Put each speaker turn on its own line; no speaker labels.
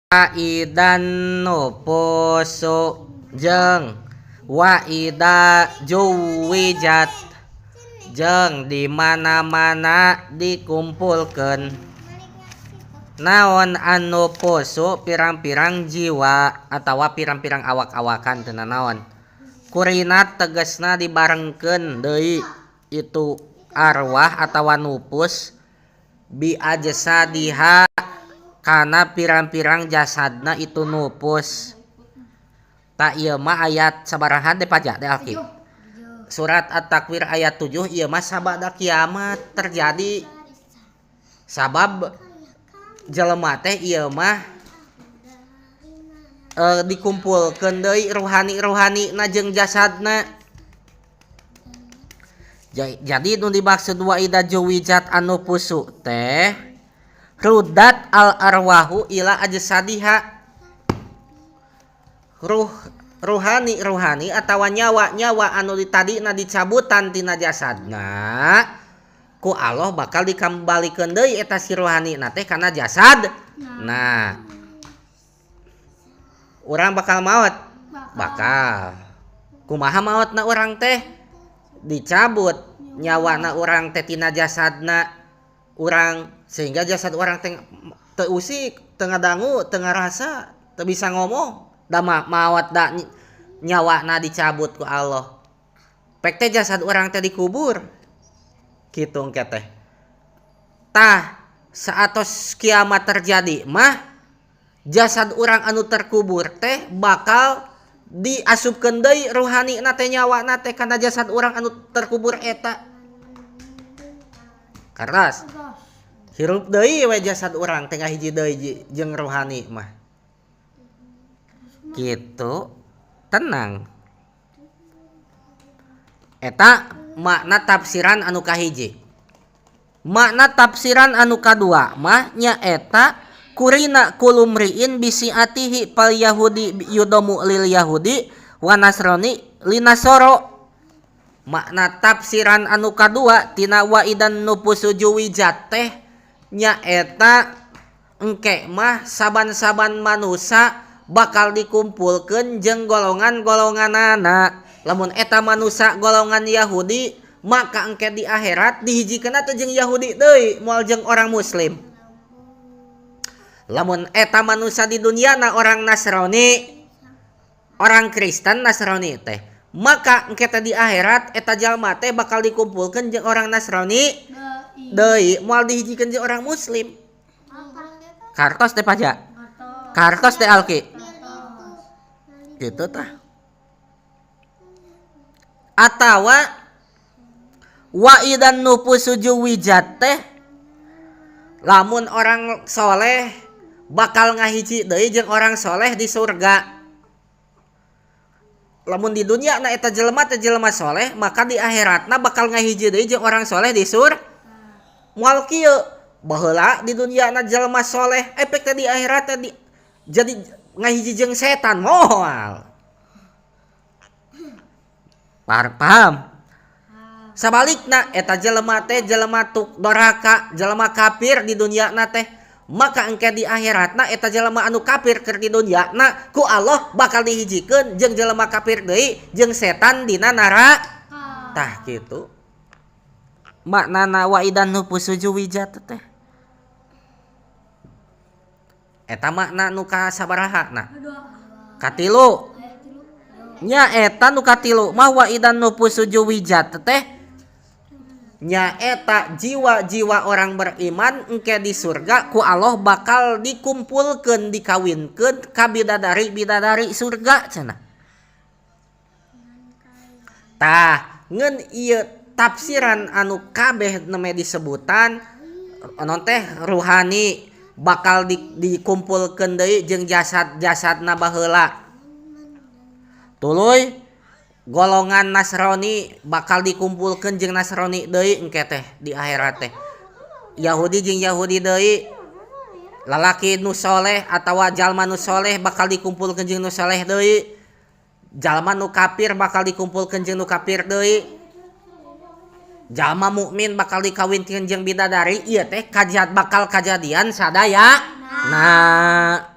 Waidan nu poso jeung waida juwijat jeung di mana-mana dikumpulkeun naon anu poso pirang-pirang jiwa atawa pirang-pirang awak-awakan teu naon kurinat tegasna dibarengkeun deui itu arwah atawa nupus bi ajsadiha kana pirang-pirang jasadna itu nupus. Tak ieu mah ayat sabaraha teh pajak teh Alki. Surat At-Takwir ayat 7 ieu mah sabada kiamat terjadi. Sabab jelema teh ieu mah dikumpulkeun deui rohani-rohanina jeung jasadna. Jadi nu dimaksud wa idza juwijat anu pusu teh rudat al arwahu ila ajsadiha ruhani atawa nyawa anu tadina dicabutan tina jasadna ku Allah bakal dikembalikeun deui eta si rohanina teh kana jasad. Nah urang bakal maot bakal kumaha maotna urang teh dicabut nyawana urang teh tina jasadna urang sehingga jasad orang teu usik, teu ngadangu, teu ngarasa, teu bisa ngomong, da maot da nyawana dicabut ku Allah. Pek teh jasad orang teh dikubur. Kitu engke teh. Tah saatos kiamat terjadi mah jasad orang anu terkubur teh bakal diasupkeun deui rohanina teh nyawana teh kana jasad orang anu terkubur eta. Karas hirup deui we jasad urang tengah hiji deui jeung rohani mah kitu tenang eta makna tafsiran anu kahiji. Makna tafsiran anu kadua mah nyaeta kurina kulumriin bisiatihi pal yahudi yudamu lil yahudi wa nasrani linasoro. Makna tafsiran anu kadua tina waidan nupusu juwijat teh nyaeta engke mah saban-saban manusia bakal dikumpulkeun jeung golongan-golonganana. Lamun eta manusia golongan Yahudi maka engke di akhirat dihijikeun atuh jeung Yahudi deui moal jeung orang muslim. Lamun eta manusia di duniana orang Nasrani, orang Kristen Nasrani teh, maka engke teh di akhirat eta jalma teh bakal dikumpulkeun jeung orang Nasrani deui moal dihijikeun jeung orang muslim. Kartos teh pajak. Kartos teh Alki. Kitu tah. Atawa wa idan nufusu juwijat teh lamun orang soleh bakal ngahiji deui jeung orang soleh di surga. Lamun di dunia na eta jelema teh jelema soleh maka di akhiratna bakal ngahiji deui jeung orang soleh di surga. Moal kieu baheula di dunia na jelema soleh efek teh di akhirat teh jadi ngahiji jeung setan moal. Paham? Sabalikna eta jelema teh jelema doraka, jelema kafir di dunia na teh maka engke di akhiratna eta jelema anu kafir keur di dunia na ku Allah bakal dihijikeun jeung jelema kafir deui jeung setan dina neraka. Tah kitu. Maknana waidan nufusu juwijat teh eta makna nu kasabaraha katilu nya eta nu katilu mah waidan nufusu juwijat teh nya eta jiwa-jiwa orang beriman engke di surga ku Allah bakal dikumpulkeun dikawinkeun ka bidadari surga cenah. Tah ngeun ieu tafsiran anu kabeh neme disebutan non teh ruhani bakal dikumpulkeun deui jeung jasad-jasadna baheula. Tuluy golongan Nasrani bakal dikumpulkeun jeung Nasrani deui engke teh di akhirat teh. Yahudi jeung Yahudi deui. Lalaki nu soleh atawa jalma nu soleh bakal dikumpulkeun jeung nu soleh deui. Jalma nu kafir bakal dikumpulkeun jeung nu kafir deui. Jalma mukmin bakal dikawinkeun jeung bidadari ieu teh bakal kajadian sadaya. Nah